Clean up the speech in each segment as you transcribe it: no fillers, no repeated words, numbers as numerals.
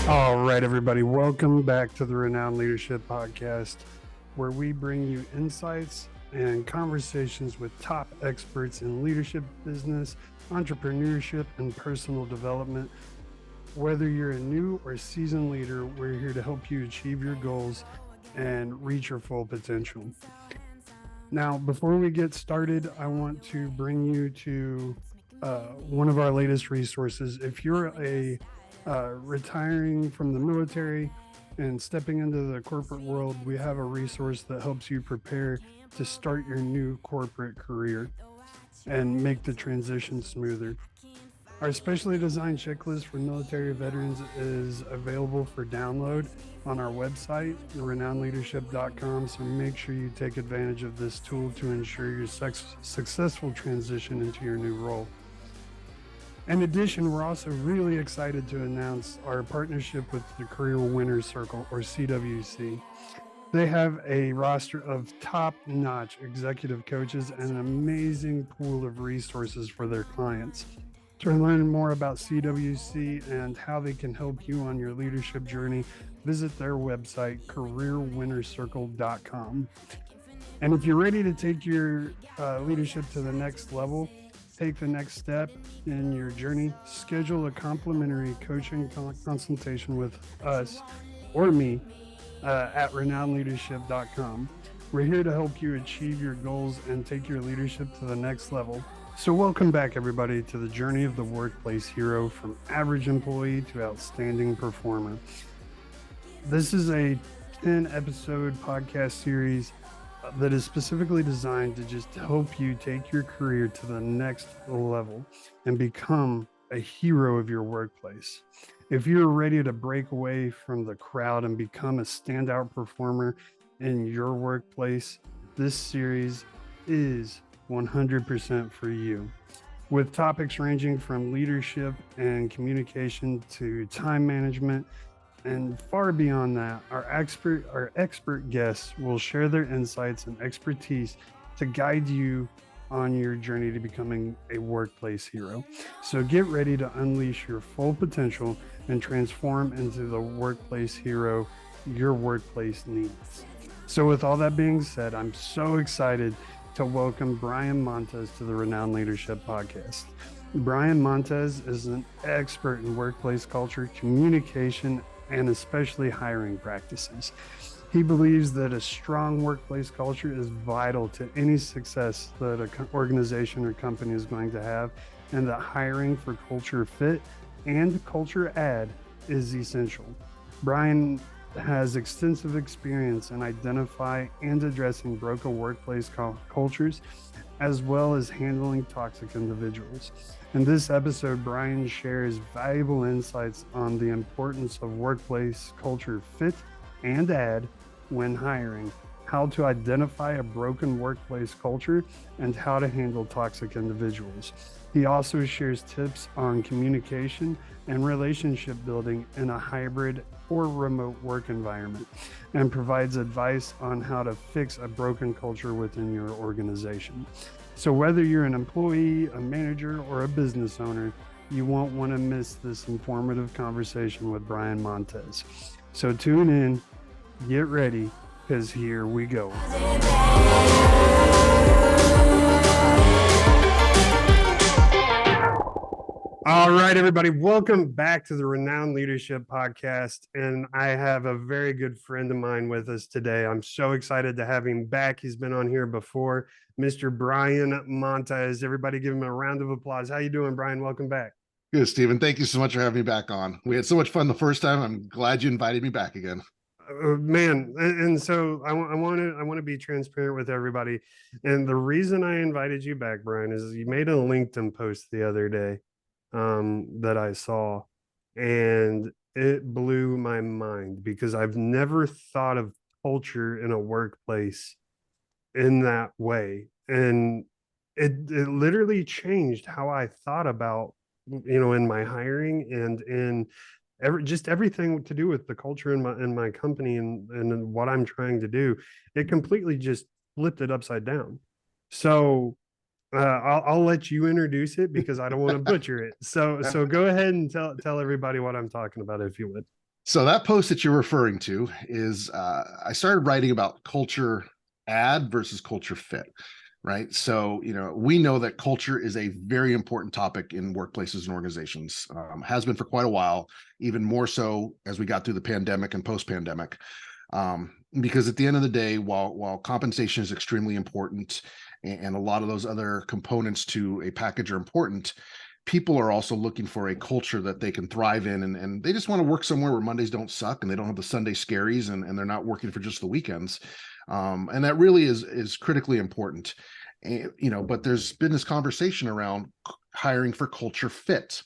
All right, everybody, welcome back to the Renowned Leadership Podcast, where we bring you insights and conversations with top experts in leadership, business, entrepreneurship, and personal development. Whether you're a new or seasoned leader, we're here to help you achieve your goals and reach your full potential. Now, before we get started, I want to bring you to one of our latest resources. If you're retiring from the military and stepping into the corporate world, we have a resource that helps you prepare to start your new corporate career and make the transition smoother. Our specially designed checklist for military veterans is available for download on our website, renownedleadership.com. So make sure you take advantage of this tool to ensure your successful transition into your new role. In addition, we're also really excited to announce our partnership with the Career Winner Circle, or CWC. They have a roster of top-notch executive coaches and an amazing pool of resources for their clients. To learn more about CWC and how they can help you on your leadership journey, visit their website, careerwinnercircle.com. And if you're ready to take your leadership to the next level, take the next step in your journey, schedule a complimentary coaching consultation with us or me at renownedleadership.com. We're here to help you achieve your goals and take your leadership to the next level. So welcome back, everybody, to the journey of the workplace hero, from average employee to outstanding performer. This is a 10-episode podcast series that is specifically designed to just help you take your career to the next level and become a hero of your workplace. If you're ready to break away from the crowd and become a standout performer in your workplace, this series is 100% for you. With topics ranging from leadership and communication to time management, and far beyond that, our expert guests will share their insights and expertise to guide you on your journey to becoming a workplace hero. So get ready to unleash your full potential and transform into the workplace hero your workplace needs. So with all that being said, I'm so excited to welcome Brian Montes to the Renowned Leadership Podcast. Brian Montes is an expert in workplace culture, communication, and especially hiring practices. He believes that a strong workplace culture is vital to any success that an organization or company is going to have, and that hiring for culture fit and culture add is essential. Brian has extensive experience in identifying and addressing broken workplace cultures, as well as handling toxic individuals. In this episode, Brian shares valuable insights on the importance of workplace culture fit and add when hiring, how to identify a broken workplace culture, and how to handle toxic individuals. He also shares tips on communication and relationship building in a hybrid or remote work environment, and provides advice on how to fix a broken culture within your organization. So whether you're an employee, a manager, or a business owner, you won't want to miss this informative conversation with Brian Montes. So tune in, get ready, because here we go. All right, everybody, welcome back to the Renowned Leadership Podcast. And I have a very good friend of mine with us today. I'm so excited to have him back. He's been on here before, Mr. Brian Montes. Everybody give him a round of applause. How you doing, Brian? Welcome back. Good, Stephen. Thank you so much for having me back on. We had so much fun the first time. I'm glad you invited me back again. Man, and so I want to be transparent with everybody. And the reason I invited you back, Brian, is you made a LinkedIn post the other day that I saw, and it blew my mind because I've never thought of culture in a workplace in that way. And it literally changed how I thought about, in my hiring and in everything to do with the culture in my company and what I'm trying to do. It completely just flipped it upside down. So I'll let you introduce it because I don't want to butcher it. So go ahead and tell everybody what I'm talking about, if you would. So that post that you're referring to is I started writing about culture add versus culture fit, right? So we know that culture is a very important topic in workplaces and organizations. Has been for quite a while, even more so as we got through the pandemic and post-pandemic. Because at the end of the day, while compensation is extremely important, and a lot of those other components to a package are important, people are also looking for a culture that they can thrive in, and they just want to work somewhere where Mondays don't suck and they don't have the Sunday scaries, and they're not working for just the weekends. And that really is critically important. But there's been this conversation around hiring for culture fit,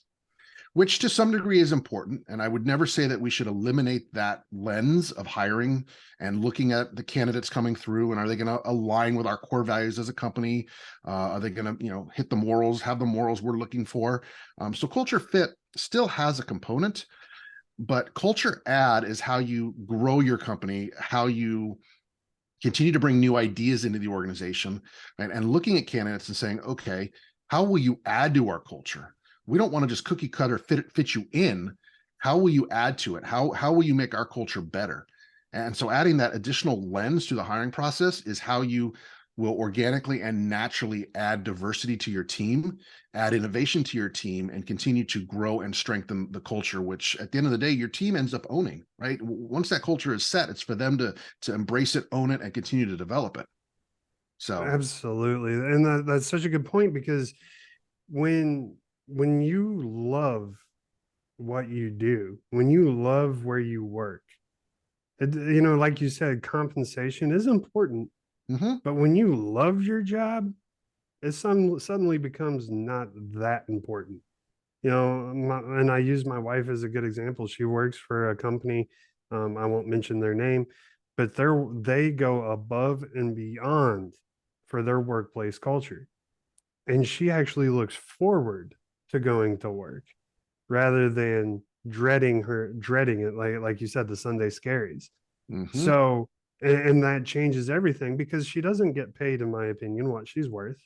which to some degree is important. And I would never say that we should eliminate that lens of hiring and looking at the candidates coming through, and are they going to align with our core values as a company? Are they going to, hit the morals, have the morals we're looking for? So culture fit still has a component, but culture add is how you grow your company, how you continue to bring new ideas into the organization, right? And looking at candidates and saying, okay, how will you add to our culture? We don't want to just cookie cutter fit you in. How will you add to it? How will you make our culture better? And so adding that additional lens to the hiring process is how you will organically and naturally add diversity to your team, add innovation to your team, and continue to grow and strengthen the culture, which at the end of the day, your team ends up owning, right? Once that culture is set, it's for them to embrace it, own it, and continue to develop it. So, Absolutely. And that's such a good point, because when when you love what you do, when you love where you work, like you said, compensation is important, mhm. but when you love your job, suddenly becomes not that important. And I use my wife as a good example. She works for a company, I won't mention their name, but they go above and beyond for their workplace culture. And she actually looks forward to going to work rather than dreading it, like you said, the Sunday scaries. Mhm. So, and that changes everything, because she doesn't get paid, in my opinion, what she's worth.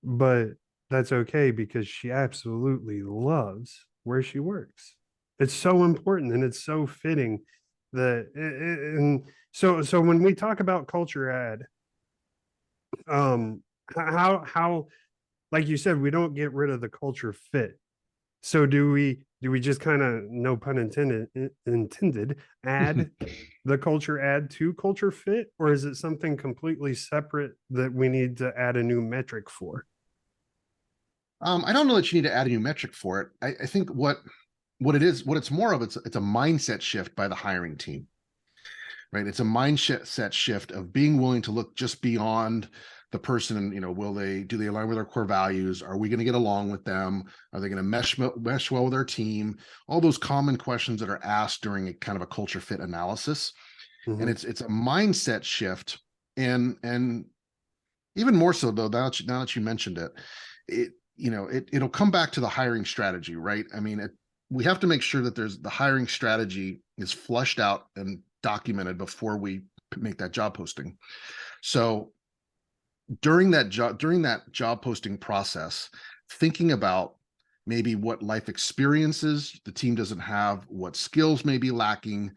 But that's okay, because she absolutely loves where she works. It's so important and it's so fitting that and so when we talk about culture add, um how like you said, we don't get rid of the culture fit. So do we just kind of, no pun intended, add the culture add to culture fit, or is it something completely separate that we need to add a new metric for? I don't know that you need to add a new metric for it. I think what it is, what it's more of, it's a mindset shift by the hiring team, right? It's a mindset shift of being willing to look just beyond the person. And do they align with our core values? Are we going to get along with them? Are they going to mesh well with our team? All those common questions that are asked during a kind of a culture fit analysis. And Mhm. it's a mindset shift. And even more so, though, now that you mentioned it, it'll come back to the hiring strategy, right? I mean, we have to make sure that the hiring strategy is flushed out and documented before we make that job posting. So during that job posting process, thinking about maybe what life experiences the team doesn't have, what skills may be lacking,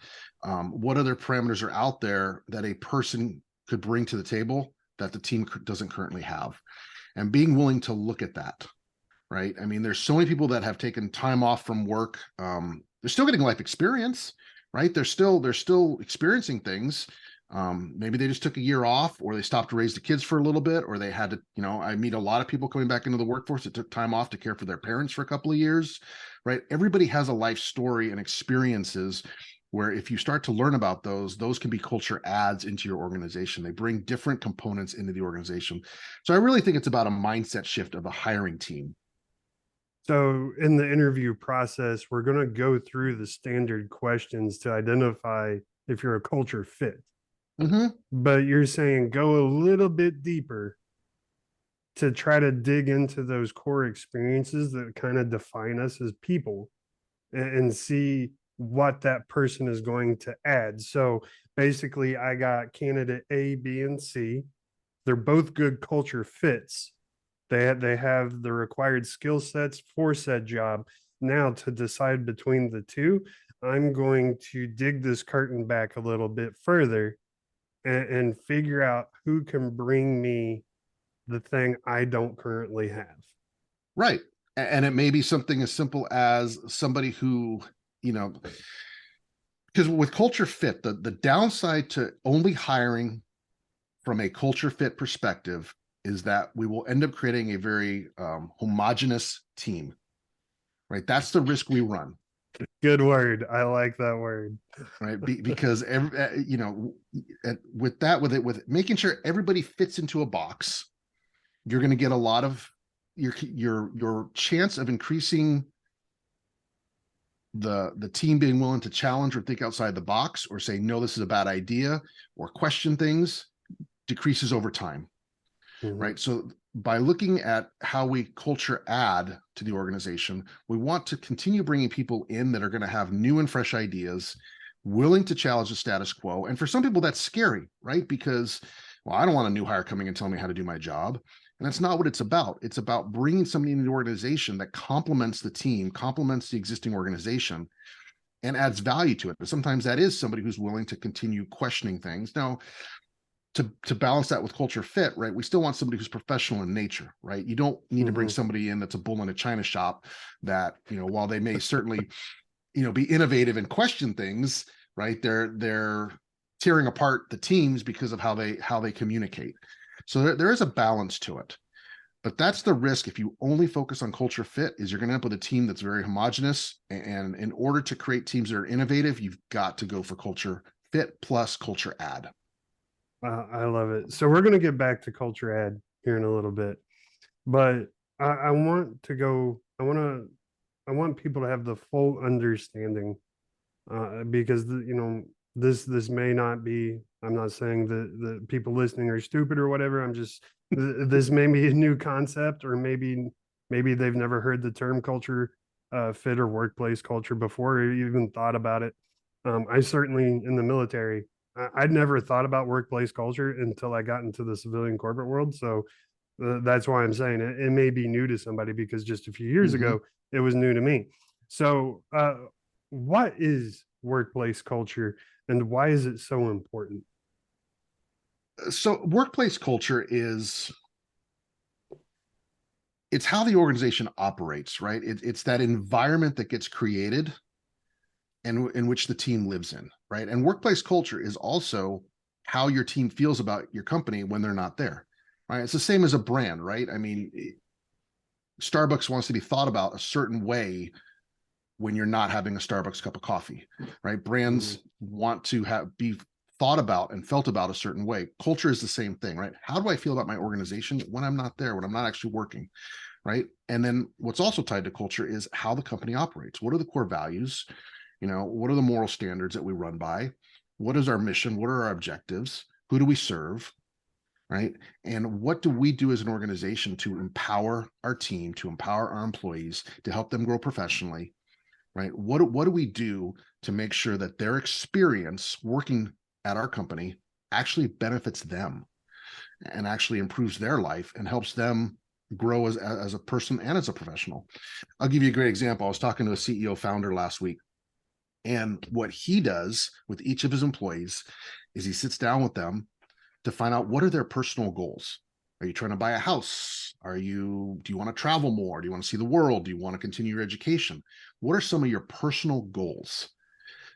what other parameters are out there that a person could bring to the table that the team doesn't currently have, and being willing to look at that, right? I mean, there's so many people that have taken time off from work. They're still getting life experience, right? They're still experiencing things. Maybe they just took a year off, or they stopped to raise the kids for a little bit, or they had to, I meet a lot of people coming back into the workforce that took time off to care for their parents for a couple of years, right? Everybody has a life story and experiences where if you start to learn about those can be culture adds into your organization. They bring different components into the organization. So I really think it's about a mindset shift of the hiring team. So in the interview process, we're going to go through the standard questions to identify if you're a culture fit. Mm-hmm. But you're saying go a little bit deeper to try to dig into those core experiences that kind of define us as people, and see what that person is going to add. So basically, I got candidate A, B, and C. They're both good culture fits. They have the required skill sets for said job. Now, to decide between the two, I'm going to dig this curtain back a little bit further and figure out who can bring me the thing I don't currently have. Right. And it may be something as simple as somebody who, you know, because with culture fit, the downside to only hiring from a culture fit perspective is that we will end up creating a very homogenous team, right? That's the risk we run. Good word. I like that word. Right, because every you know, with that, with making sure everybody fits into a box, you're going to get a lot of your chance of increasing the team being willing to challenge or think outside the box or say no, this is a bad idea, or question things, decreases over time. Mhm. Right, so by looking at how we culture add to the organization, we want to continue bringing people in that are going to have new and fresh ideas, willing to challenge the status quo. And for some people that's scary, right? Because, well, I don't want a new hire coming and telling me how to do my job. And that's not what it's about. It's about bringing somebody into the organization that complements the team, complements the existing organization, and adds value to it. But sometimes that is somebody who's willing to continue questioning things. Now, to balance that with culture fit, right? We still want somebody who's professional in nature, right? You don't need to bring Mhm. somebody in that's a bull in a china shop that, while they may certainly, be innovative and question things, right? They're tearing apart the teams because of how they communicate. So there is a balance to it. But that's the risk if you only focus on culture fit, is you're going to end up with a team that's very homogenous. And in order to create teams that are innovative, you've got to go for culture fit plus culture add. I love it. So we're going to get back to culture ad here in a little bit, but I want to go. I want people to have the full understanding, because this may not be. I'm not saying that the people listening are stupid or whatever. I'm just this may be a new concept, or maybe they've never heard the term culture fit or workplace culture before, or even thought about it. I certainly in the military, I'd never thought about workplace culture until I got into the civilian corporate world. So that's why I'm saying it may be new to somebody because just a few years Mm-hmm. ago it was new to me. So, what is workplace culture and why is it so important? So workplace culture is, it's how the organization operates, right? It's that environment that gets created and in which the team lives in, right? And workplace culture is also how your team feels about your company when they're not there, right? It's the same as a brand, right? I mean, Starbucks wants to be thought about a certain way when you're not having a Starbucks cup of coffee, right? Mhm. Brands want to be thought about and felt about a certain way. Culture is the same thing, right? How do I feel about my organization when I'm not there, when I'm not actually working, right? And then what's also tied to culture is how the company operates. What are the core values? What are the moral standards that we run by? What is our mission? What are our objectives? Who do we serve? Right? And what do we do as an organization to empower our team, to empower our employees, to help them grow professionally? Right? What do we do to make sure that their experience working at our company actually benefits them and actually improves their life and helps them grow as a person and as a professional? I'll give you a great example. I was talking to a CEO founder last week, and what he does with each of his employees is he sits down with them to find out what are their personal goals. Are you trying to buy a house? Do you want to travel more? Do you want to see the world? Do you want to continue your education? What are some of your personal goals,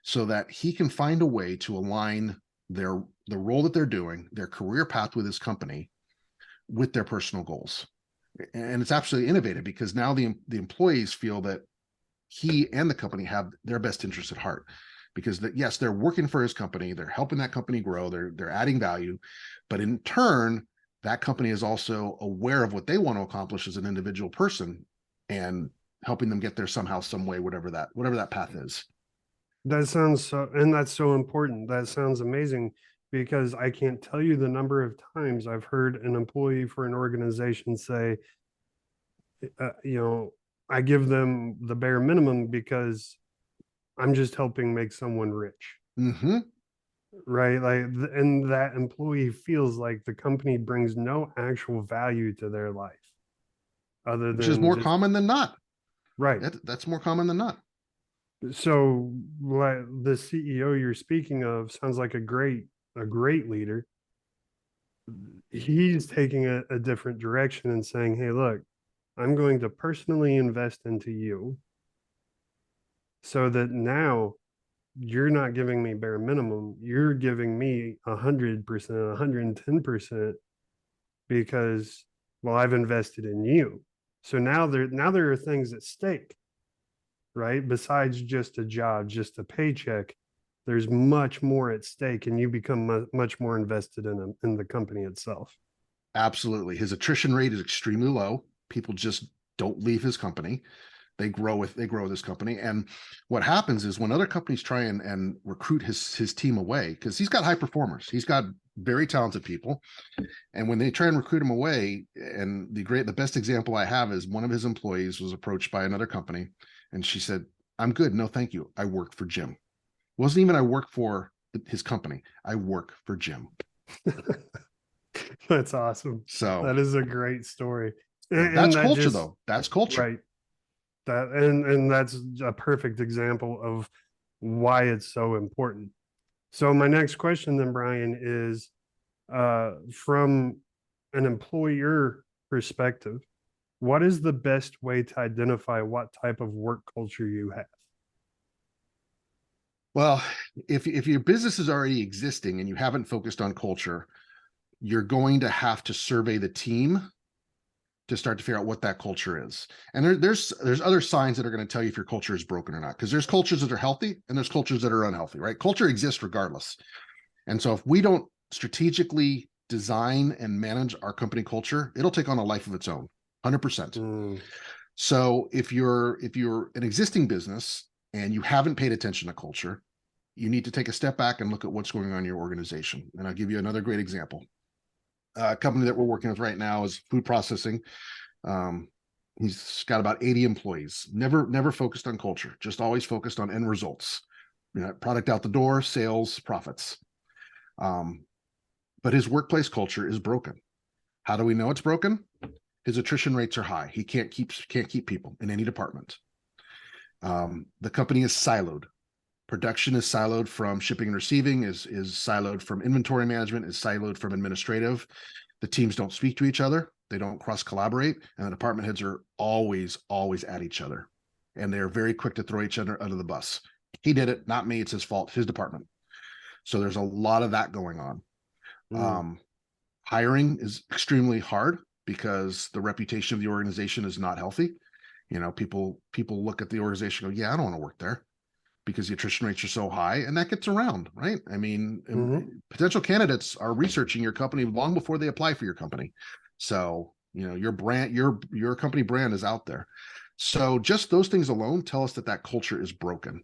so that he can find a way to align the role that they're doing, their career path with his company, with their personal goals? And it's absolutely innovative because now the employees feel that he and the company have their best interests at heart, because yes, they're working for his company, they're helping that company grow, they're adding value, but in turn that company is also aware of what they want to accomplish as an individual person and helping them get there somehow, some way, whatever that path is. That sounds so, and that's so important. That sounds amazing because I can't tell you the number of times I've heard an employee for an organization say, you know, I give them the bare minimum because I'm just helping make someone rich, Mm-hmm. right? Like, and that employee feels like the company brings no actual value to their life. other which is than more just common than not. right. That's more common than not. So like the CEO you're speaking of sounds like a great leader. He's taking a different direction and saying, hey, look, I'm going to personally invest into you so that now you're not giving me bare minimum. You're giving me 100%, 110% because, well, I've invested in you. So now there are things at stake, right? Besides just a job, just a paycheck, there's much more at stake, and you become much more invested in the company itself. Absolutely. His attrition rate is extremely low. People just don't leave his company. They grow this company. And what happens is when other companies try and recruit his team away, because he's got high performers, he's got very talented people. And when they try and recruit him away, and the best example I have is one of his employees was approached by another company, and she said, "I'm good, no thank you. I work for Jim." It wasn't even I work for his company. I work for Jim. That's awesome. So That is a great story. that's And that culture, just though. That's culture. right. That and that's a perfect example of why it's so important. So my next question then, Brian, is from an employer perspective, what is the best way to identify what type of work culture you have? Well, if your business is already existing and you haven't focused on culture, you're going to have to survey the team to start to figure out what that culture is. And there's other signs that are going to tell you if your culture is broken or not, because there's cultures that are healthy and there's cultures that are unhealthy, right? Culture exists regardless. And so if we don't strategically design and manage our company culture, it'll take on a life of its own, 100%. Mm, So if you're an existing business and you haven't paid attention to culture, you need to take a step back and look at what's going on in your organization. And I'll give you another great example. A company that we're working with right now is food processing. Um, he's got about 80 employees. Never focused on culture, just always focused on end results. Product out the door, sales, profits. Um, but his workplace culture is broken. How do we know it's broken? His attrition rates are high. He can't keep people in any department. The company is siloed. Production is siloed from shipping and receiving, is siloed from inventory management, is siloed from administrative. The teams don't speak to each other. They don't cross collaborate, and the department heads are always at each other, and they're very quick to throw each other under the bus. He did it, not me. It's his fault, his department. So there's a lot of that going on. mm, Um, Hiring is extremely hard because the reputation of the organization is not healthy. People look at the organization and go, yeah, I don't want to work there because the attrition rates are so high, and that gets around, right? I mean, mhm. potential candidates are researching your company long before they apply for your company. So, your brand, your company brand is out there. So just those things alone tell us that culture is broken,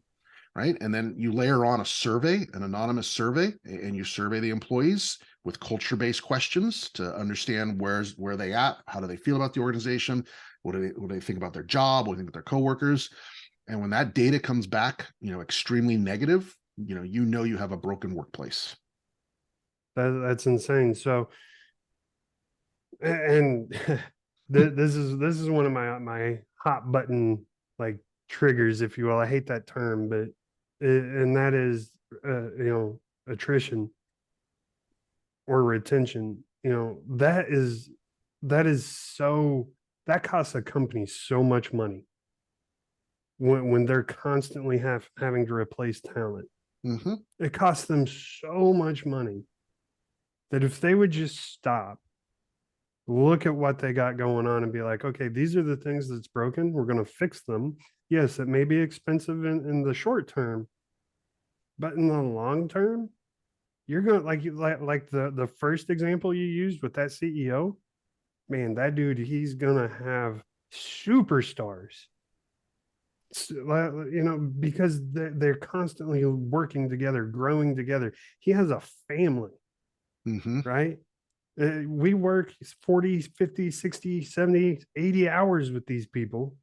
right? And then you layer on a survey, an anonymous survey, and you survey the employees with culture-based questions to understand where they at, how do they feel about the organization, what do they think about their job, what do they think about their coworkers. And when that data comes back, extremely negative, you have a broken workplace. That's insane. So, and this is one of my hot button like triggers, if you will. I hate that term, but and that is attrition or retention. That is so that costs a company so much money when they're constantly having to replace talent. Mm-hmm. It costs them so much money that if they would just stop, look at what they got going on and be like, okay, these are the things that's broken. We're going to fix them. Yes, it may be expensive in the short term, but in the long term, you're going to like the first example you used with that CEO, man, that dude, he's going to have superstars. Because they're constantly working together, growing together. He has a family, Mm-hmm. right? We work 40, 50, 60, 70, 80 hours with these people.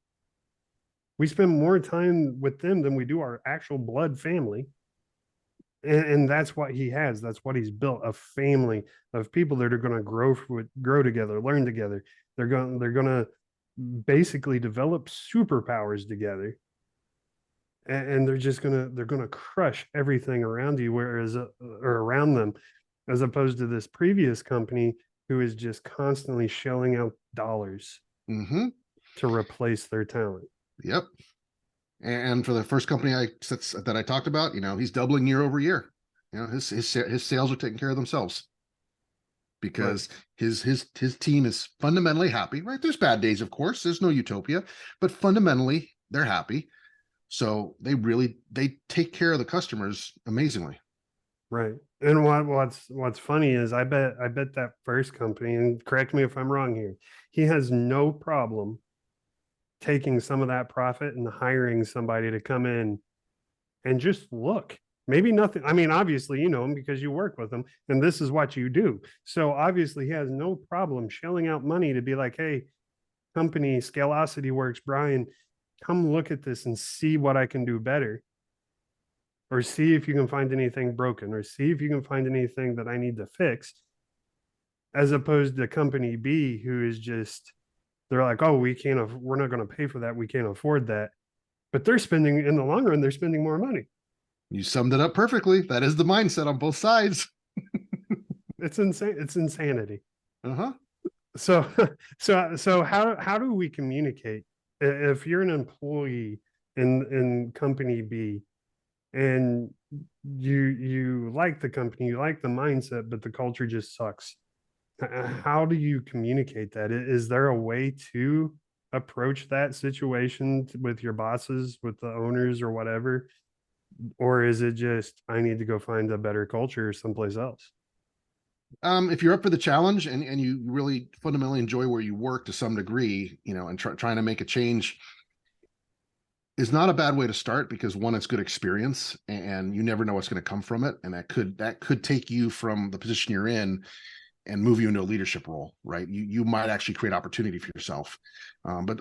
We spend more time with them than we do our actual blood family. And that's what he has. That's what he's built, a family of people that are going to grow together, learn together. They're going to basically develop superpowers together, and they're gonna crush everything around you, whereas or around them, as opposed to this previous company who is just constantly shelling out dollars Mm-hmm. to replace their talent. Yep. And for the first company that I talked about, he's doubling year over year. His sales are taking care of themselves Right. because his team is fundamentally happy. Right? There's bad days, of course. There's no utopia, but fundamentally they're happy. So they take care of the customers amazingly. Right. And what's funny is I bet that first company, and correct me if I'm wrong here, he has no problem taking some of that profit and hiring somebody to come in and just look. Maybe nothing. I mean, obviously, you know him because you work with him, and this is what you do. So obviously, he has no problem shelling out money to be like, "Hey, company, Scalosity Works, Brian, come look at this and see what I can do better, or see if you can find anything broken, or see if you can find anything that I need to fix." As opposed to company B, who is just, they're like, "Oh, we're not going to pay for that. We can't afford that." But they're spending, in the long run, they're spending more money. You summed it up perfectly. That is the mindset on both sides. It's insane. It's insanity. Uh-huh. So, so how do we communicate if you're an employee in company B, and you like the company, you like the mindset, but the culture just sucks? How do you communicate that? Is there a way to approach that situation with your bosses, with the owners, or whatever? Or is it just, I need to go find a better culture someplace else? If you're up for the challenge and you really fundamentally enjoy where you work to some degree, and trying to make a change is not a bad way to start, because one, it's good experience and you never know what's going to come from it. And that could take you from the position you're in and move you into a leadership role, right? You might actually create opportunity for yourself. But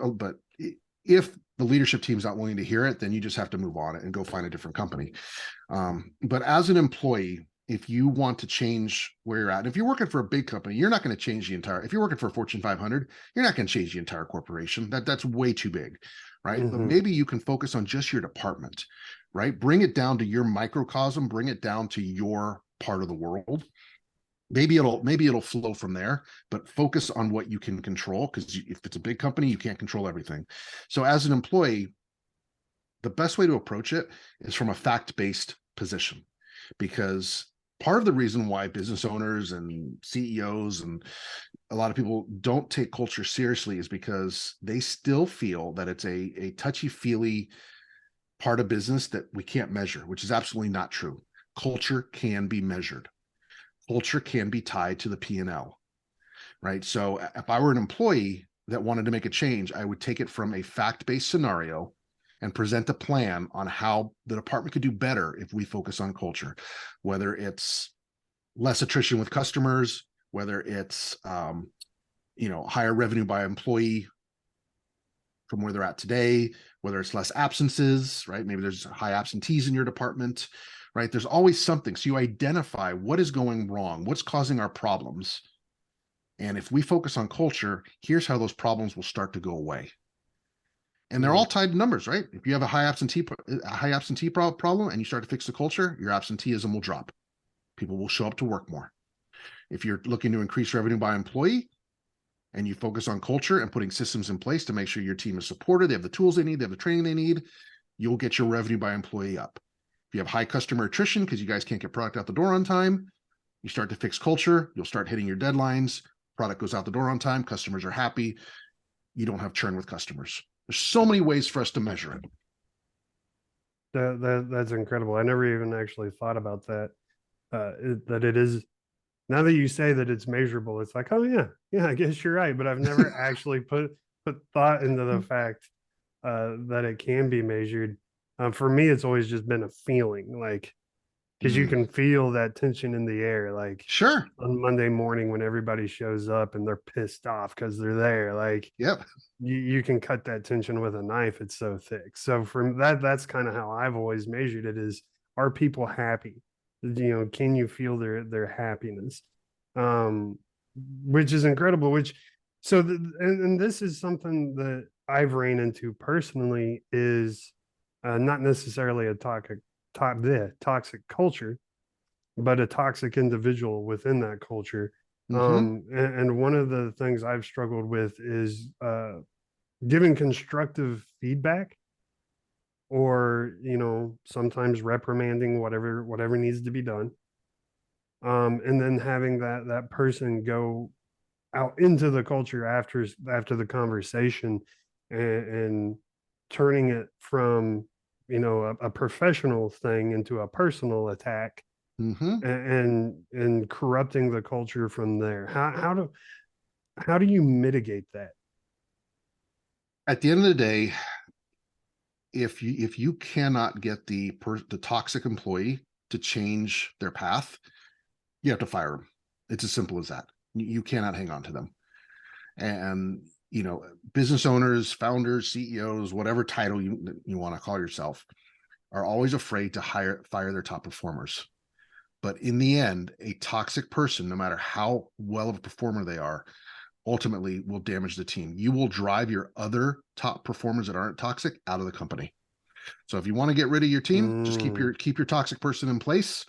if the leadership team's not willing to hear it, then you just have to move on it and go find a different company. But as an employee, if you want to change where you're at, if you're working for a big company, you're not going to change the entire. If you're working for a Fortune 500, you're not going to change the entire corporation. That's way too big, right? But Mm-hmm. maybe you can focus on just your department, right? Bring it down to your microcosm. Bring it down to your part of the world. Maybe it'll flow from there, but focus on what you can control, because if it's a big company, you can't control everything. So as an employee, the best way to approach it is from a fact-based position, because part of the reason why business owners and CEOs and a lot of people don't take culture seriously is because they still feel that it's a touchy-feely part of business that we can't measure, which is absolutely not true. Culture can be measured. Culture can be tied to the P&L, right? So if I were an employee that wanted to make a change, I would take it from a fact-based scenario and present a plan on how the department could do better if we focus on culture, whether it's less attrition with customers, whether it's higher revenue by employee from where they're at today, whether it's less absences, right? Maybe there's high absentees in your department, right? There's always something. So you identify what is going wrong, what's causing our problems. And if we focus on culture, here's how those problems will start to go away. And they're Mm-hmm. all tied to numbers, right? If you have a high absentee problem and you start to fix the culture, your absenteeism will drop. People will show up to work more. If you're looking to increase revenue by employee, and you focus on culture and putting systems in place to make sure your team is supported, they have the tools they need, they have the training they need, you'll get your revenue by employee up. If you have high customer attrition because you guys can't get product out the door on time, you start to fix culture, you'll start hitting your deadlines, product goes out the door on time, customers are happy, you don't have churn with customers. There's so many ways for us to measure it. That's incredible. I never even actually thought about that. That it is, now that you say that it's measurable, it's like, oh yeah, yeah, I guess you're right. But I've never actually put thought into the fact that it can be measured. For me, it's always just been a feeling, like, because you Mm, can feel that tension in the air, like sure. on Monday morning when everybody shows up and they're pissed off because they're there. Like, Yep. you can cut that tension with a knife. It's so thick. So from that's kind of how I've always measured it is, are people happy? Can you feel their happiness? Um, which is incredible, which So, and this is something that I've ran into personally is not necessarily a toxic culture, but a toxic individual within that culture. Mm-hmm. And one of the things I've struggled with is giving constructive feedback, or sometimes reprimanding whatever needs to be done, and then having that person go out into the culture after the conversation, and turning it from a professional thing into a personal attack, Mm-hmm. and corrupting the culture from there. How do you mitigate that? At the end of the day, if you cannot get the toxic employee to change their path, you have to fire them. It's as simple as that. You cannot hang on to them. And business owners, founders, CEOs, whatever title you want to call yourself, are always afraid to fire their top performers. But in the end, a toxic person, no matter how well of a performer they are, ultimately will damage the team. You will drive your other top performers that aren't toxic out of the company. So if you want to get rid of your team, just Mm, keep your toxic person in place,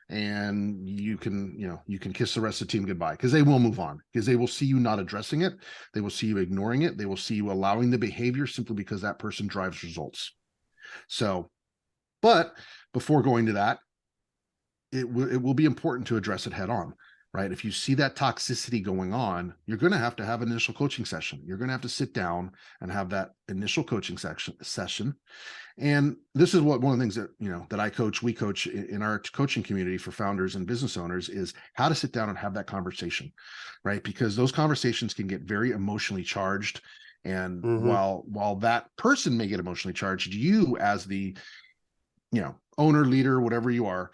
and you can kiss the rest of the team goodbye, because they will move on, because they will see you not addressing it. They will see you ignoring it. They will see you allowing the behavior simply because that person drives results. So, but before going to that, it will be important to address it head on, right? If you see that toxicity going on, you're going to have an initial coaching session. You're going to have to sit down and have that initial coaching session. And this is one of the things that that we coach in our coaching community for founders and business owners, is how to sit down and have that conversation, right? Because those conversations can get very emotionally charged. And hmm. while that person may get emotionally charged, you as the owner, leader, whatever you are,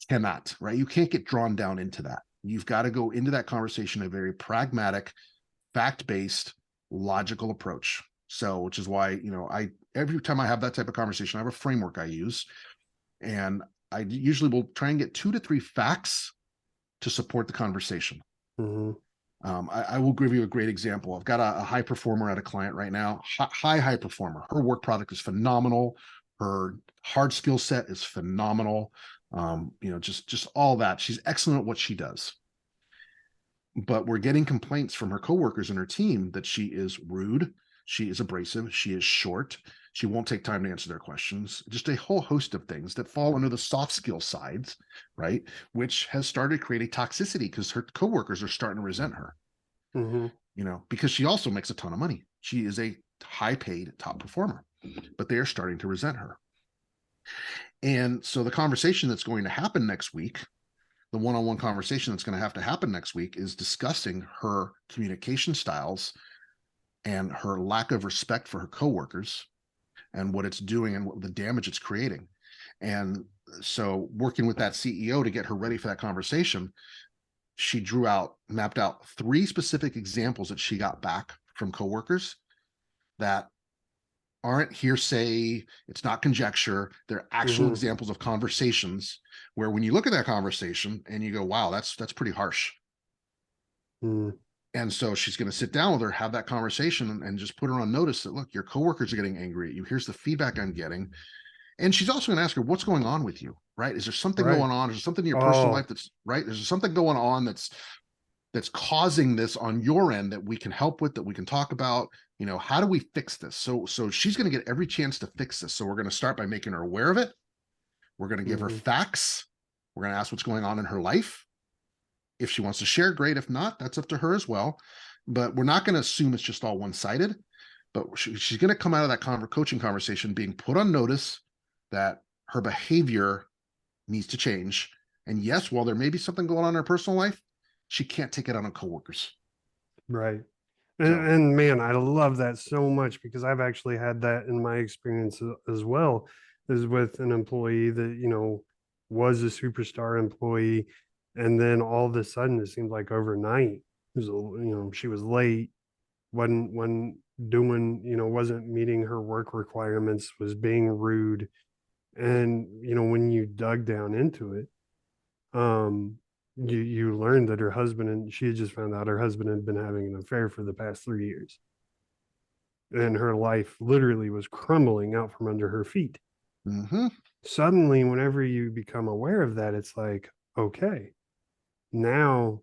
cannot, right? You can't get drawn down into that. You've got to go into that conversation a very pragmatic, fact-based, logical approach. So, which is why, I every time I have that type of conversation, I have a framework I use, and I usually will try and get 2 to 3 facts to support the conversation. Hmm. I will give you a great example. I've got a high performer at a client right now, high performer. Her work product is phenomenal. Her hard skill set is phenomenal. Just all that. She's excellent at what she does. But we're getting complaints from her coworkers and her team that she is rude, she is abrasive, she is short, she won't take time to answer their questions. Just a whole host of things that fall under the soft skill sides, right? Which has started to create a toxicity because her coworkers are starting to resent her, Hmm. because she also makes a ton of money. She is a high paid top performer, but they are starting to resent her. And so the conversation that's going to happen next week, the one-on-one conversation that's going to have to happen next week, is discussing her communication styles and her lack of respect for her coworkers and what it's doing and what the damage it's creating. And so working with that CEO to get her ready for that conversation, she mapped out 3 specific examples that she got back from coworkers that aren't hearsay, it's not conjecture, they're actual Hmm. examples of conversations where when you look at that conversation and you go, wow, that's pretty harsh. Mm. And so she's going to sit down with her, have that conversation, and just put her on notice that, look, your coworkers are getting angry at you. Here's the feedback I'm getting. And she's also going to ask her, what's going on with you? Right? Is there something Right. going on? Is there something in your personal life Oh. that's right? Is there something going on that's causing this on your end that we can help with, that we can talk about? How do we fix this? So she's going to get every chance to fix this. So we're going to start by making her aware of it. We're going to give her Hmm. facts. We're going to ask what's going on in her life. If she wants to share, great. If not, that's up to her as well. But we're not going to assume it's just all one-sided. But she's going to come out of that coaching conversation being put on notice that her behavior needs to change. And yes, while there may be something going on in her personal life, she can't take it out on coworkers. Right. So, And man, I love that so much because I've actually had that in my experience as well, is with an employee that, was a superstar employee. And then all of a sudden, it seemed like overnight, she was late, wasn't doing, wasn't meeting her work requirements, was being rude. And, when you dug down into it, um, you learned that her husband, and she had just found out her husband had been having an affair for the past 3 years, and her life literally was crumbling out from under her feet. Mm-hmm. Suddenly, whenever you become aware of that, it's like, okay, now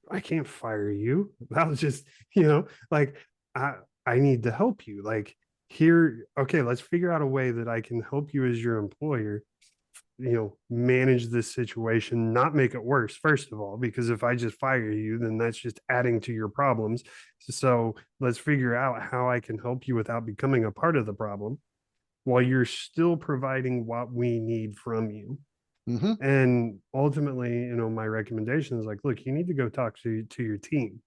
I can't fire you. That was just, like I I need to help you. Like here, okay, let's figure out a way that I can help you as your employer, manage this situation, not make it worse, first of all, because if I just fire you, then that's just adding to your problems. So let's figure out how I can help you without becoming a part of the problem while you're still providing what we need from you. Mm-hmm. And ultimately, my recommendation is like, look, you need to go talk to your team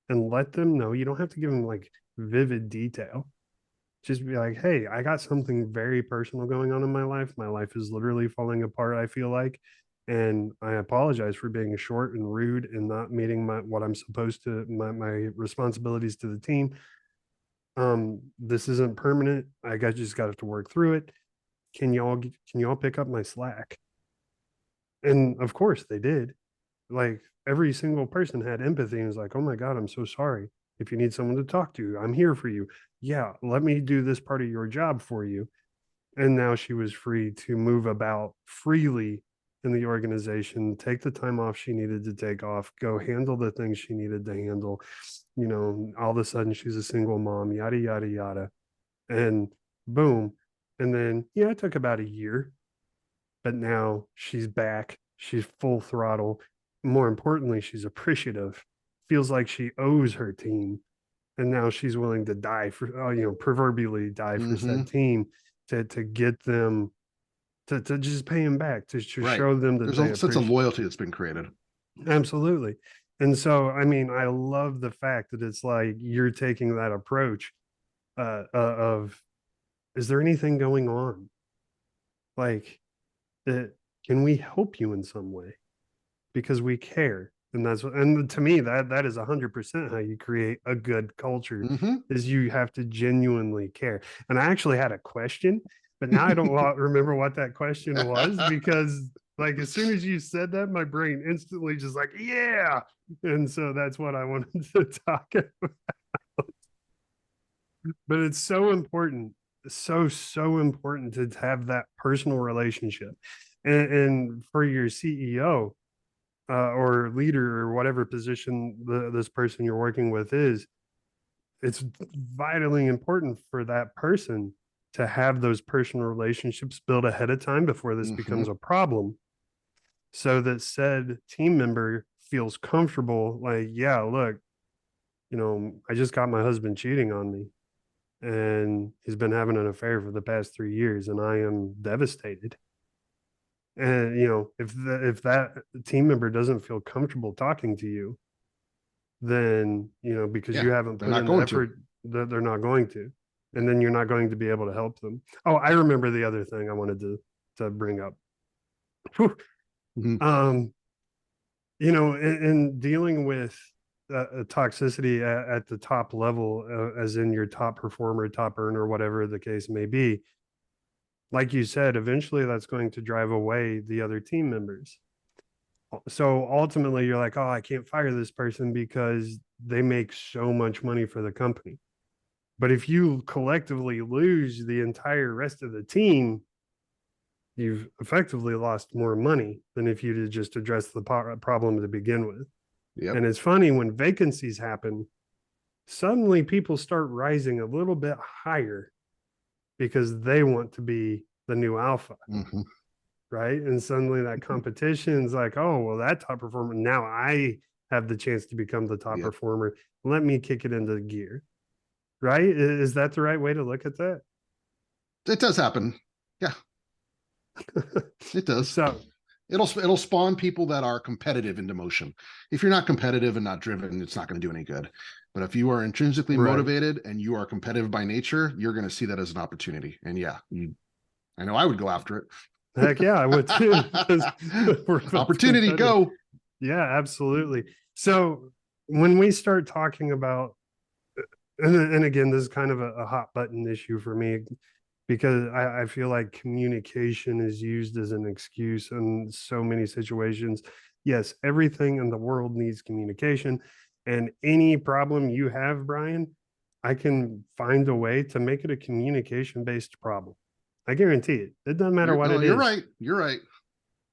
and let them know. You don't have to give them like vivid detail. Just be like, hey, I got something very personal going on in my life. My life is literally falling apart, I feel like. And I apologize for being short and rude and not meeting what I'm supposed to, my responsibilities to the team. This isn't permanent. Just got to work through it. Can y'all pick up my slack? And of course they did. Like every single person had empathy and was like, oh my God, I'm so sorry. If you need someone to talk to, I'm here for you. Yeah, let me do this part of your job for you. And now she was free to move about freely in the organization, take the time off she needed to take off, go handle the things she needed to handle. All of a sudden she's a single mom, yada, yada, yada. And boom. And then, yeah, it took about a year, but now she's back. She's full throttle. More importantly, she's appreciative, feels like she owes her team. And now she's willing to die for, proverbially die for Mm-hmm. said team to get them to just pay him back, to Right. show them that There's they a sense of appreciate. loyalty that's been created. Absolutely. And so, I mean, I love the fact that it's like you're taking that approach of, is there anything going on? Like, can we help you in some way? Because we care. And to me, that is 100% how you create a good culture, Mm-hmm. is you have to genuinely care. And I actually had a question, but now I don't remember what that question was, because like as soon as you said that, my brain instantly just like, yeah. And so that's what I wanted to talk about. But it's so important, so important to have that personal relationship. And for your CEO, or leader, or whatever position this person you're working with is, it's vitally important for that person to have those personal relationships built ahead of time before this Mm-hmm. becomes a problem, so that said team member feels comfortable, like, yeah, look, I just got my husband cheating on me, and he's been having an affair for the past 3 years, and I am devastated. And if that team member doesn't feel comfortable talking to you, then because Yeah, you haven't they're put not in the going to. effort, that they're not going to, and then you're not going to be able to help them. Oh, I remember the other thing I wanted to bring up. Whew. Mm-hmm. um in dealing with toxicity at the top level, as in your top performer, top earner, whatever the case may be, like you said, eventually that's going to drive away the other team members. So ultimately you're like, oh, I can't fire this person because they make so much money for the company. But if you collectively lose the entire rest of the team, you've effectively lost more money than if you did just address the problem to begin with. Yep. And it's funny, when vacancies happen, suddenly people start rising a little bit higher because they want to be the new alpha, Mm-hmm. right? And suddenly that competition is like, oh, well, that top performer, now I have the chance to become the top Yep. performer. Let me kick it into gear, right? Is that the right way to look at that? It does happen. Yeah, it does. So, It'll spawn people that are competitive into motion. If you're not competitive and not driven, it's not going to do any good. But if you are intrinsically right. motivated and you are competitive by nature, you're going to see that as an opportunity. And yeah, I know I would go after Heck yeah, I would too, because it. we're both Opportunity, competitive. go. Yeah, absolutely. So when we start talking about, and again, this is kind of a hot button issue for me, because I feel like communication is used as an excuse in so many situations. Yes, everything in the world needs communication. And any problem you have, Brian, I can find a way to make it a communication based problem. I guarantee it. It doesn't matter what No, it you're is. right. You're right.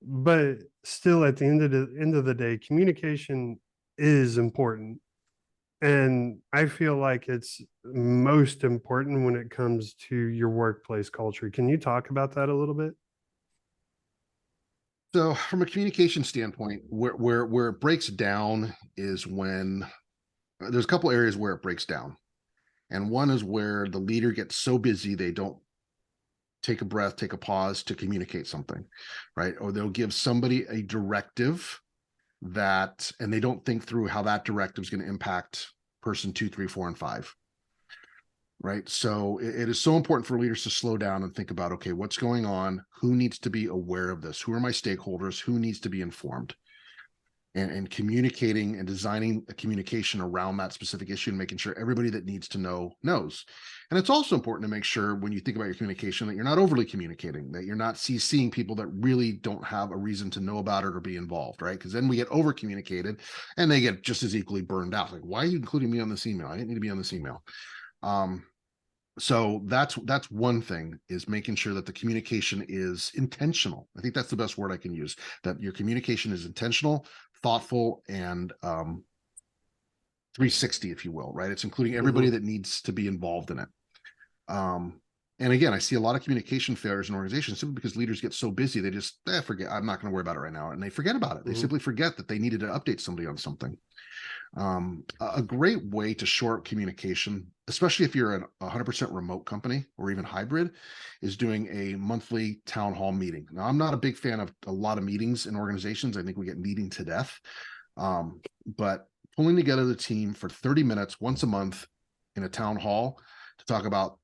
But still at the end of the day, communication is important. And I feel like it's most important when it comes to your workplace culture. Can you talk about that a little bit? So from a communication standpoint, where it breaks down is when there's a couple areas where it breaks down. And one is where the leader gets so busy they don't take a breath, take a pause to communicate something, right? Or they'll give somebody a directive that, and they don't think through how that directive is going to impact person 2, 3, 4, and 5. Right. So it is so important for leaders to slow down and think about, okay, what's going on? Who needs to be aware of this? Who are my stakeholders? Who needs to be informed? And communicating and designing a communication around that specific issue and making sure everybody that needs to know knows. And it's also important to make sure when you think about your communication that you're not overly communicating, that you're not CCing people that really don't have a reason to know about it or be involved, right? Because then we get over communicated and they get just as equally burned out. Like, why are you including me on this email? I didn't need to be on this email. So that's one thing, is making sure that the communication is intentional. I think that's the best word I can use, that your communication is intentional, thoughtful, and 360, if you will, right? It's including everybody Mhm. that needs to be involved in it. And again, I see a lot of communication failures in organizations simply because leaders get so busy, they just forget, I'm not going to worry about it right now. And they forget about it. They Mhm. simply forget that they needed to update somebody on something. A great way to shore up communication, especially if you're a 100% remote company or even hybrid, is doing a monthly town hall meeting. Now, I'm not a big fan of a lot of meetings in organizations. I think we get meeting to death. But pulling together the team for 30 minutes once a month in a town hall to talk about,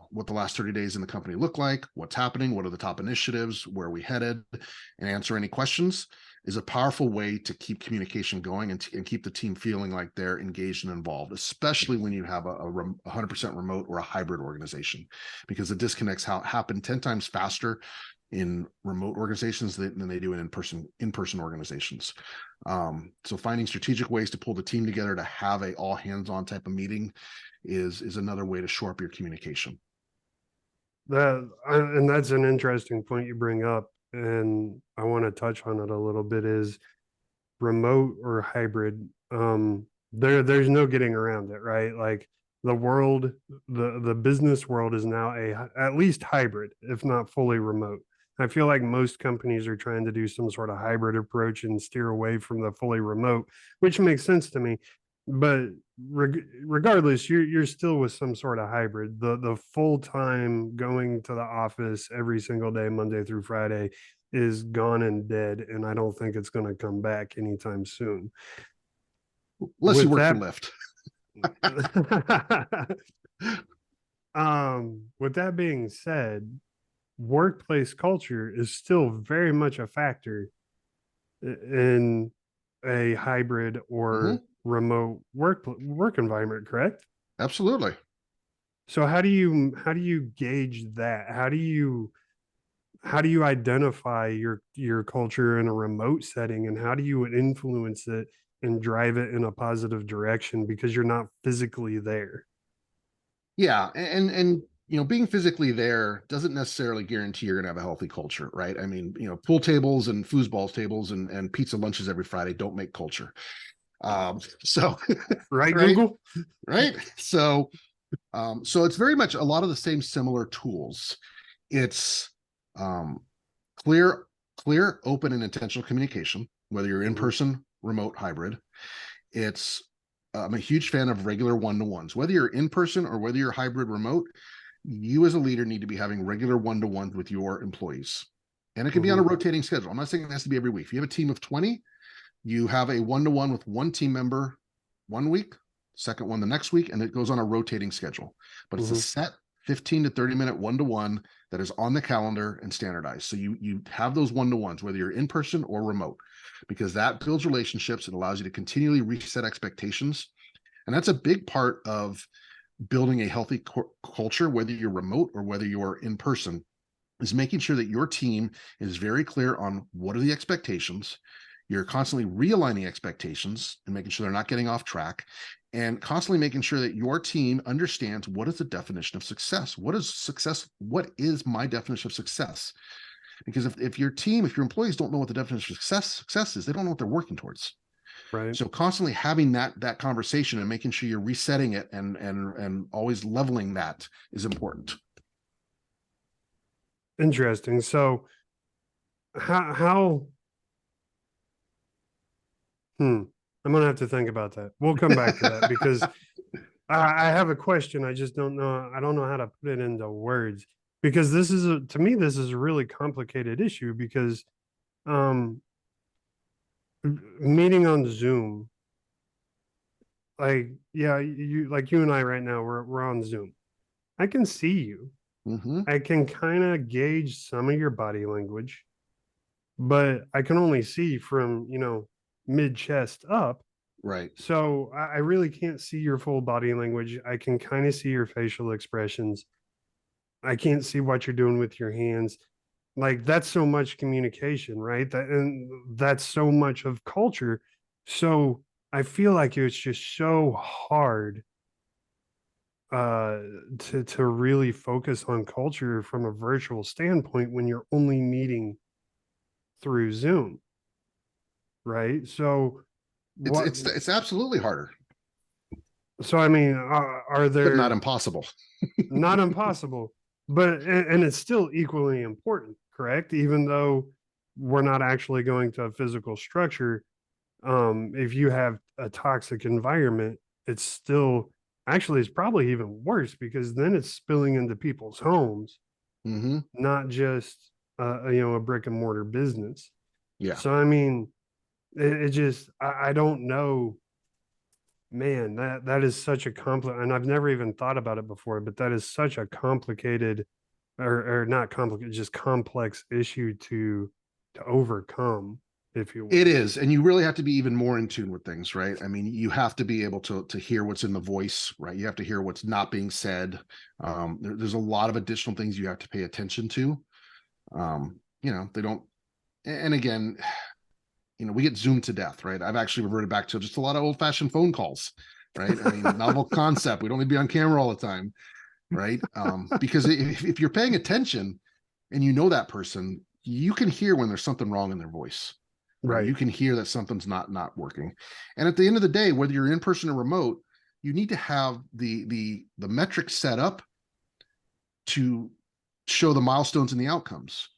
what the last 30 days in the company look like, what's happening, what are the top initiatives, where are we headed, and answer any questions, is a powerful way to keep communication going and keep the team feeling like they're engaged and involved, especially when you have a 100% remote or a hybrid organization, because the disconnects happen 10 times faster in remote organizations than they do in in-person organizations. So finding strategic ways to pull the team together to have a all hands on type of meeting is another way to shore up your communication. And that's an interesting point you bring up, and I want to touch on it a little bit. Is remote or hybrid? There's no getting around it, right? Like the world, the business world is now at least hybrid, if not fully remote. I feel like most companies are trying to do some sort of hybrid approach and steer away from the fully remote, which makes sense to me. But regardless, you're still with some sort of hybrid. The full time going to the office every single day, Monday through Friday, is gone and dead, and I don't think it's going to come back anytime soon. Unless you With work for that, Lyft. with that being said, workplace culture is still very much a factor in a hybrid or Mm-hmm. remote work environment, correct? Absolutely. So how do you gauge that? How do you identify your culture in a remote setting, and how do you influence it and drive it in a positive direction because you're not physically there? Yeah, and being physically there doesn't necessarily guarantee you're going to have a healthy culture, right? I mean, pool tables and foosball tables and pizza lunches every Friday don't make culture. So Right, right, Google? right. So it's very much a lot of the same similar tools. It's um, clear, open, and intentional communication, whether you're in Mhm. person, remote, hybrid. It's I'm a huge fan of regular one-to-ones, whether you're in person or whether you're hybrid remote. You as a leader need to be having regular one-to-ones with your employees, and it can be on a Mhm. rotating schedule. I'm not saying it has to be every week. If you have a team of 20, you have a one-to-one with one team member one week, second one the next week, and it goes on a rotating schedule. But it's a Mhm. set 15 to 30-minute one-to-one that is on the calendar and standardized. So you have those one-to-ones, whether you're in person or remote, because that builds relationships and allows you to continually reset expectations. And that's a big part of building a healthy culture, whether you're remote or whether you're in person, is making sure that your team is very clear on what are the expectations. You're constantly realigning expectations and making sure they're not getting off track, and constantly making sure that your team understands what is the definition of success. What is success? What is my definition of success? Because if your team, if your employees don't know what the definition of success is, they don't know what they're working towards. Right. So constantly having that conversation and making sure you're resetting it and always leveling that is important. Interesting. So how I'm gonna have to think about that. We'll come back to that because I have a question. I just don't know. I don't know how to put it into words because this is to me, this is a really complicated issue because um meeting on Zoom, like yeah, you and I right now, we're on Zoom. I can see you. Mm-hmm. I can kind of gauge some of your body language, but I can only see from, mid chest up. Right. So I really can't see your full body language. I can kind of see your facial expressions. I can't see what you're doing with your hands. Like that's so much communication, right? That's so much of culture. So I feel like it's just so hard uh to really focus on culture from a virtual standpoint when you're only meeting through Zoom, right? So It's what it's it's absolutely harder, so I mean are but not there impossible. not impossible, but and it's still equally important, correct? Even though we're not actually going to a physical structure, if you have a toxic environment, it's still actually it's probably even worse because then it's spilling into people's homes, Mm-hmm. not just a brick and mortar business. Yeah. So I mean, it just I don't know, man. That is such a complex, and I've never even thought about it before. But that is such a complicated, or not complicated, just complex issue to overcome, if you It will. is, and you really have to be even more in tune with things, right? I mean, you have to be able to hear what's in the voice, right? You have to hear what's not being said. There's a lot of additional things you have to pay attention to. They don't. And again, we get zoomed to death, right? I've actually reverted back to just a lot of old-fashioned phone calls, right? I mean, novel concept. We don't need to be on camera all the time, right? Because if you're paying attention and you know that person, you can hear when there's something wrong in their voice, right? Right. You can hear that something's not working. And at the end of the day, whether you're in person or remote, you need to have the metrics set up to show the milestones and the outcomes,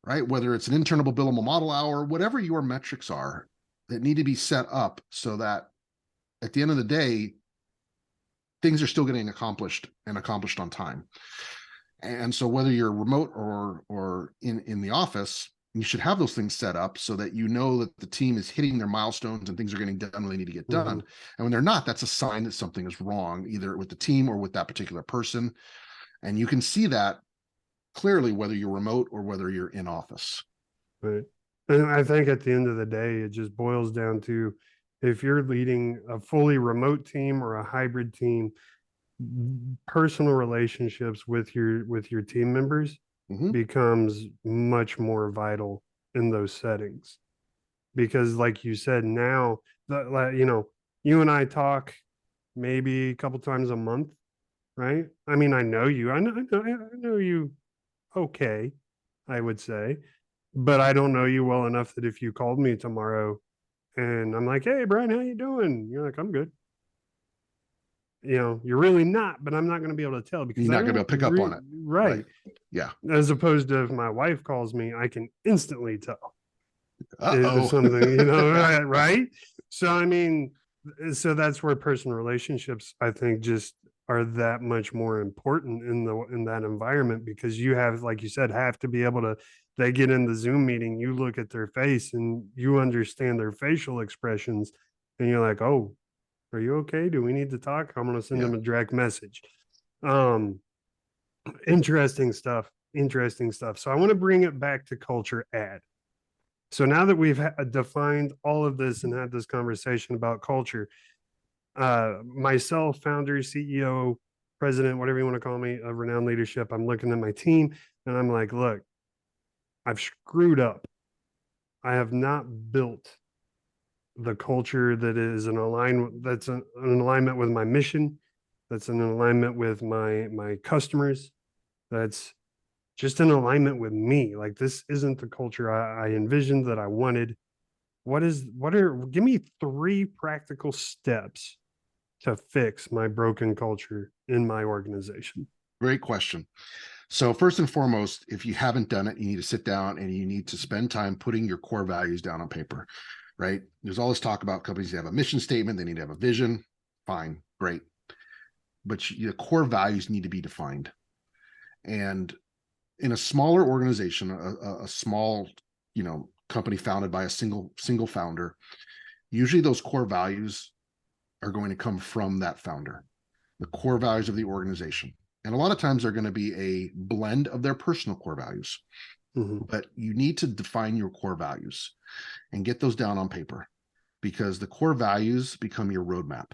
right? Whether it's an internal billable model hour, whatever your metrics are that need to be set up so that at the end of the day, things are still getting accomplished and accomplished on time. And so whether you're remote or in the office, you should have those things set up so that you know that the team is hitting their milestones and things are getting done when they need to get done. Mm-hmm. And when they're not, that's a sign that something is wrong, either with the team or with that particular person. And you can see that clearly whether you're remote or whether you're in office. Right. And I think at the end of the day, it just boils down to if you're leading a fully remote team or a hybrid team, personal relationships with your team members Mm-hmm. becomes much more vital in those settings. Because like you said, now you and I talk maybe a couple times a month, right? I mean, I know you. I know you okay, I would say, but I don't know you well enough that if you called me tomorrow and I'm like, "Hey, Brian, how you doing?" You're like, "I'm good." You're really not, but I'm not going to be able to tell because You're I not going to be don't able to pick up on it. Right. right. Yeah. As opposed to if my wife calls me, I can instantly tell if Uh-oh. something, right? So I mean, so that's where personal relationships, I think, just are that much more important in that environment because you have, like you said, have to be able to. They get in the Zoom meeting, you look at their face and you understand their facial expressions, and you're like, "Oh, are you okay? Do we need to talk?" I'm going to send Yeah. them a direct message. Um, Interesting stuff. Interesting stuff. So I want to bring it back to culture ad. So now that we've defined all of this and had this conversation about culture, myself, founder, CEO, president, whatever you want to call me, of Renowned Leadership. I'm looking at my team and I'm like, look, I've screwed up. I have not built the culture that is that's an alignment with my mission, that's in alignment with my customers, that's just in alignment with me. Like, this isn't the culture I envisioned, that I wanted. Give me 3 practical steps to fix my broken culture in my organization. Great question. So first and foremost, if you haven't done it, you need to sit down and you need to spend time putting your core values down on paper, right? There's all this talk about companies that have a mission statement, they need to have a vision. Fine, great. But the core values need to be defined. And in a smaller organization, a small, company founded by a single founder, usually those core values are going to come from that founder, the core values of the organization. And a lot of times they're going to be a blend of their personal core values. Mm-hmm. But you need to define your core values and get those down on paper, because the core values become your roadmap.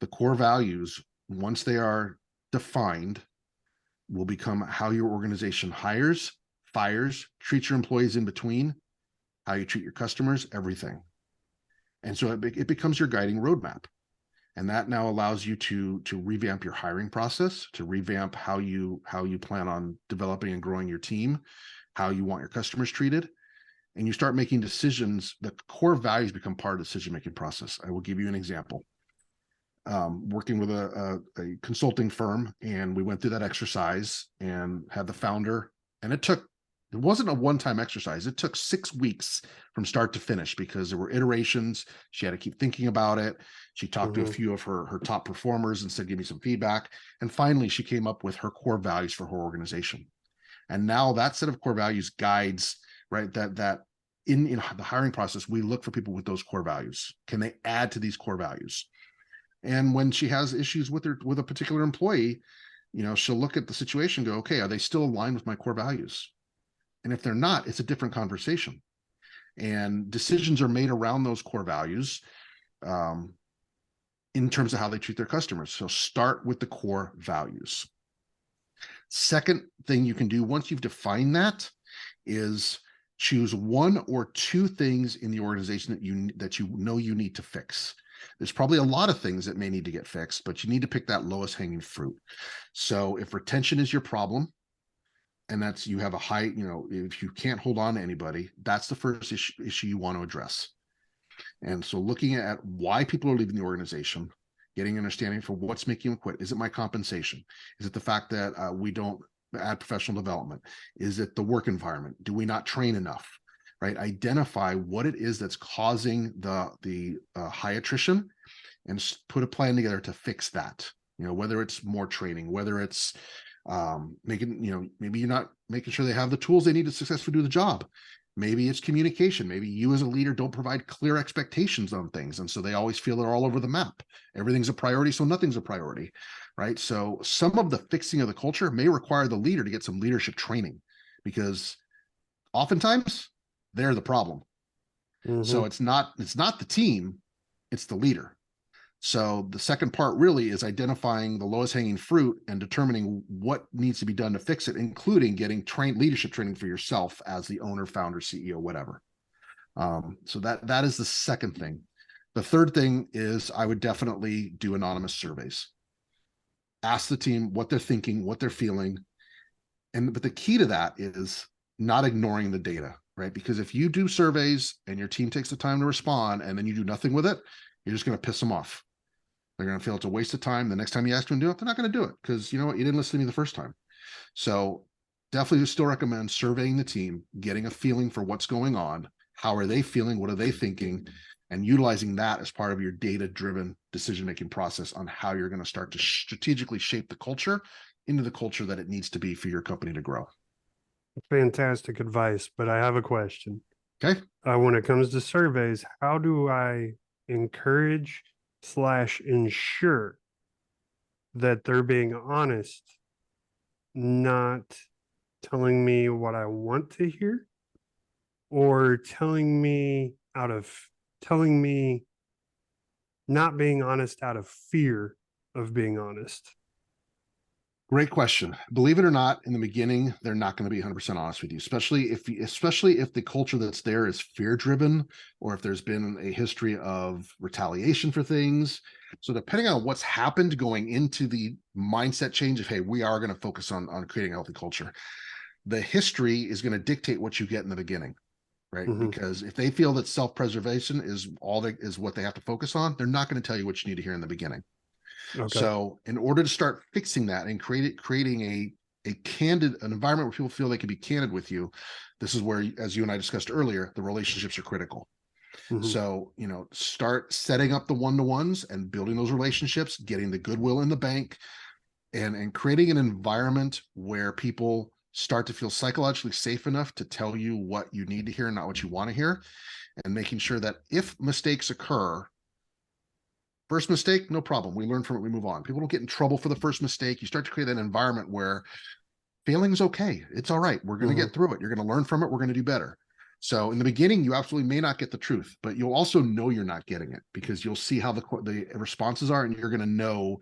The core values, once they are defined, will become how your organization hires, fires, treats your employees in between, how you treat your customers, everything. And so it becomes your guiding roadmap. And that now allows you to revamp your hiring process, to revamp how you plan on developing and growing your team, how you want your customers treated. And you start making decisions. The core values become part of the decision-making process. I will give you an example. Working with a consulting firm, and we went through that exercise and had the founder, and it wasn't a one-time exercise. It took 6 weeks from start to finish, because there were iterations. She had to keep thinking about it. She talked to a few of her top performers and said, give me some feedback. And finally, she came up with her core values for her organization. And now that set of core values guides, right, that in the hiring process, we look for people with those core values. Can they add to these core values? And when she has issues with a particular employee, she'll look at the situation and go, okay, are they still aligned with my core values? And if they're not, it's a different conversation. And decisions are made around those core values in terms of how they treat their customers. So start with the core values. Second thing you can do once you've defined that is choose 1 or 2 things in the organization that you know you need to fix. There's probably a lot of things that may need to get fixed, but you need to pick that lowest hanging fruit. So if retention is your problem, and that's, you have a high, if you can't hold on to anybody, that's the first issue you want to address. And so looking at why people are leaving the organization, getting an understanding for what's making them quit. Is it my compensation? Is it the fact that we don't add professional development? Is it the work environment? Do we not train enough? Right? Identify what it is that's causing the high attrition, and put a plan together to fix that. Whether it's more training, whether it's making, maybe you're not making sure they have the tools they need to successfully do the job. Maybe it's communication. Maybe you as a leader don't provide clear expectations on things. And so they always feel they're all over the map. Everything's a priority, so nothing's a priority, right? So some of the fixing of the culture may require the leader to get some leadership training, because oftentimes they're the problem. Mm-hmm. So it's not the team, it's the leader. So the second part really is identifying the lowest hanging fruit and determining what needs to be done to fix it, including getting leadership training for yourself as the owner, founder, CEO, whatever. So that is the second thing. The third thing is I would definitely do anonymous surveys. Ask the team what they're thinking, what they're feeling. But the key to that is not ignoring the data, right? Because if you do surveys and your team takes the time to respond and then you do nothing with it, you're just going to piss them off. They're going to feel it's a waste of time. The next time you ask them to do it, they're not going to do it, because you know what? You didn't listen to me the first time. So definitely still recommend surveying the team, getting a feeling for what's going on. How are they feeling? What are they thinking? And utilizing that as part of your data-driven decision-making process on how you're going to start to strategically shape the culture into the culture that it needs to be for your company to grow. Fantastic advice, but I have a question. Okay. When it comes to surveys, how do I encourage / ensure that they're being honest, not telling me what I want to hear, or telling me not being honest out of fear of being honest? Great question. Believe it or not, in the beginning, they're not going to be 100% honest with you, especially if the culture that's there is fear driven, or if there's been a history of retaliation for things. So depending on what's happened going into the mindset change of, hey, we are going to focus on creating a healthy culture, the history is going to dictate what you get in the beginning, right? Mm-hmm. Because if they feel that self-preservation is what they have to focus on, they're not going to tell you what you need to hear in the beginning. Okay. So in order to start fixing that and creating an environment where people feel they can be candid with you, this is where, as you and I discussed earlier, the relationships are critical. Mm-hmm. So, start setting up the one-to-ones and building those relationships, getting the goodwill in the bank, and creating an environment where people start to feel psychologically safe enough to tell you what you need to hear and not what you want to hear, and making sure that if mistakes occur, first mistake, no problem. We learn from it, we move on. People don't get in trouble for the first mistake. You start to create an environment where failing is okay. It's all right. We're going to get through it. You're going to learn from it. We're going to do better. So in the beginning, you absolutely may not get the truth, but you'll also know you're not getting it because you'll see how the responses are, and you're going to know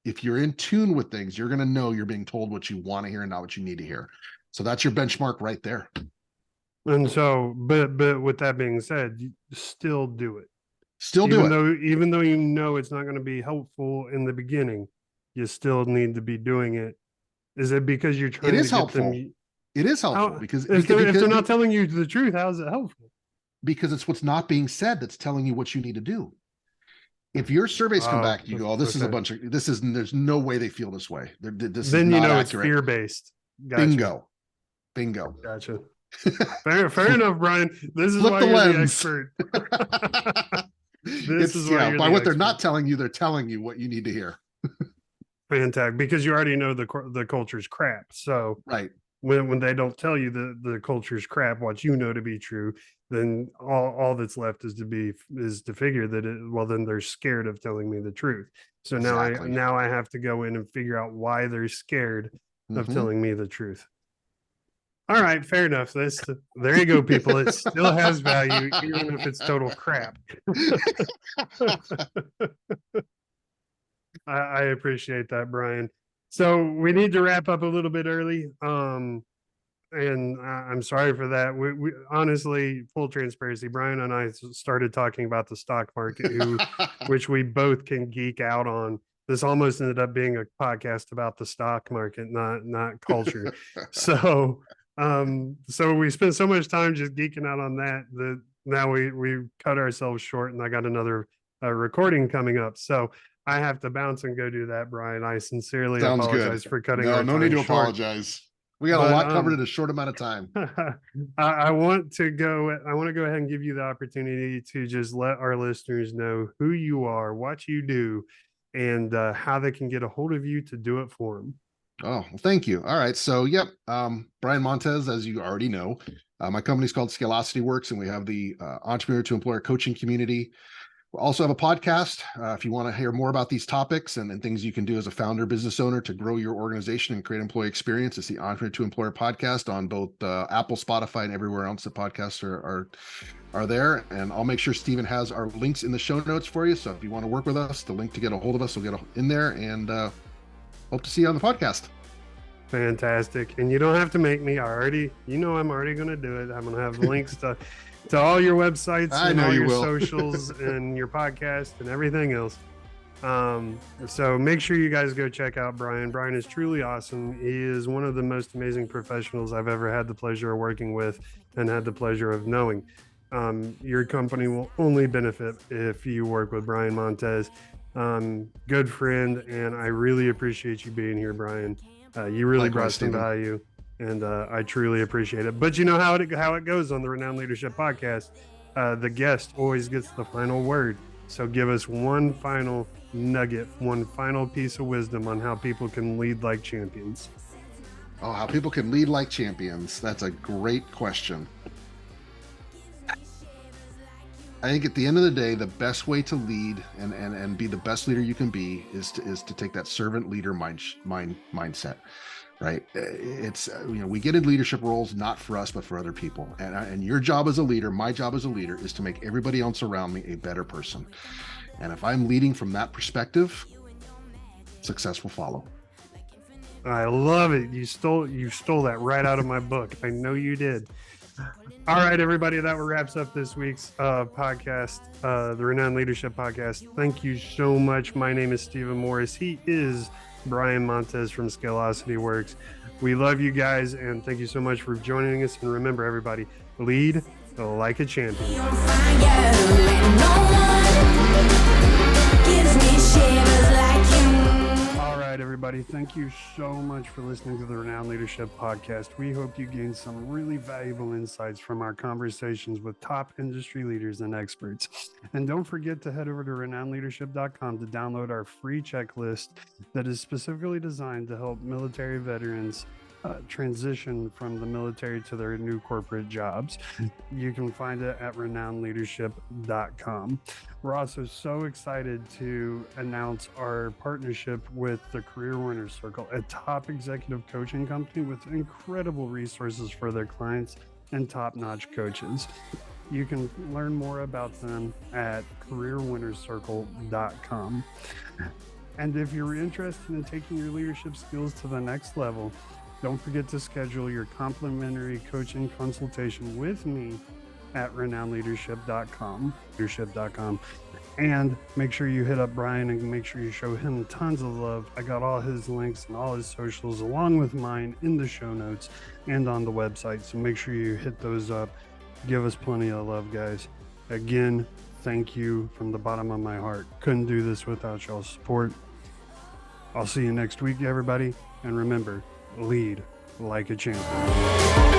if you're in tune with things. You're going to know you're being told what you want to hear and not what you need to hear. So that's your benchmark right there. And so, but with that being said, you still do it. Still do it. Even though you know it's not going to be helpful in the beginning, you still need to be doing it. Is it because you're trying to get helpful. them? It is helpful because if they're not telling you the truth, how is it helpful? Because it's what's not being said that's telling you what you need to do. If your surveys come back, you go, "Oh, this is a bunch of there's no way they feel this way. This then is not accurate. It's fear based. Gotcha. Bingo. Gotcha. Fair enough, Brian. This is why you're the expert. This is why by what they're not telling you, they're telling you what you need to hear. Fantastic, because you already know the culture's crap. So right, when they don't tell you the culture's crap, what you know to be true, then all that's left is to figure that then they're scared of telling me the truth. So exactly. now I have to go in and figure out why they're scared of telling me the truth. All right, fair enough. There you go, people. It still has value, even if it's total crap. I appreciate that, Brian. So we need to wrap up a little bit early. And I'm sorry for that. We honestly, full transparency, Brian and I started talking about the stock market, which we both can geek out on. This almost ended up being a podcast about the stock market, not culture. So we spent so much time just geeking out on that now we cut ourselves short, and I got another recording coming up. So I have to bounce and go do that, Brian. I sincerely apologize for cutting our time No need to short. Apologize. We got a lot covered in a short amount of time. I want to go ahead and give you the opportunity to just let our listeners know who you are, what you do, and how they can get a hold of you to do it for them. Oh, well, thank you. All right. So, Brian Montes, as you already know, my company's called Scalosity Works, and we have the entrepreneur to employer coaching community. We also have a podcast. If you want to hear more about these topics and things you can do as a founder, business owner to grow your organization and create employee experience, it's the Entrepreneur to Employer podcast on both Apple, Spotify, and everywhere else that podcasts are there. And I'll make sure Stephen has our links in the show notes for you. So if you want to work with us, the link to get a hold of us will get in there. And hope to see you on the podcast. Fantastic. And you don't have to make me. I'm already going to do it. I'm going to have links to all your websites and all your socials and your podcast and everything else. So make sure you guys go check out Brian. Brian is truly awesome. He is one of the most amazing professionals I've ever had the pleasure of working with and had the pleasure of knowing. Your company will only benefit if you work with Brian Montes. Good friend, and I really appreciate you being here, Brian. You really brought some value, and I truly appreciate it. But you know how it goes on the Renowned Leadership Podcast. The guest always gets the final word. So give us one final nugget, one final piece of wisdom on how people can lead like champions. Oh, how people can lead like champions. That's a great question. I think at the end of the day, the best way to lead and be the best leader you can be is to take that servant leader mindset, right? It's, we get in leadership roles, not for us, but for other people. And your job as a leader, my job as a leader, is to make everybody else around me a better person. And if I'm leading from that perspective, success will follow. I love it. You stole that right out of my book. I know you did. All right, everybody, that wraps up this week's podcast, the Renowned Leadership Podcast. Thank you so much. My name is Stephen Morris. He is Brian Montes from Scalosity Works. We love you guys, and thank you so much for joining us. And remember, everybody, lead like a champion. Everybody, thank you so much for listening to the Renowned Leadership Podcast. We hope you gained some really valuable insights from our conversations with top industry leaders and experts. And don't forget to head over to renownedleadership.com to download our free checklist that is specifically designed to help military veterans transition from the military to their new corporate jobs. You can find it at renownedleadership.com. We're also so excited to announce our partnership with the Career Winners Circle, a top executive coaching company with incredible resources for their clients and top-notch coaches. You can learn more about them at careerwinnerscircle.com. And if you're interested in taking your leadership skills to the next level, don't forget to schedule your complimentary coaching consultation with me at renownedleadership.com. And make sure you hit up Brian and make sure you show him tons of love. I got all his links and all his socials along with mine in the show notes and on the website. So make sure you hit those up. Give us plenty of love, guys. Again, thank you from the bottom of my heart. Couldn't do this without y'all's support. I'll see you next week, everybody. And remember, lead like a champion.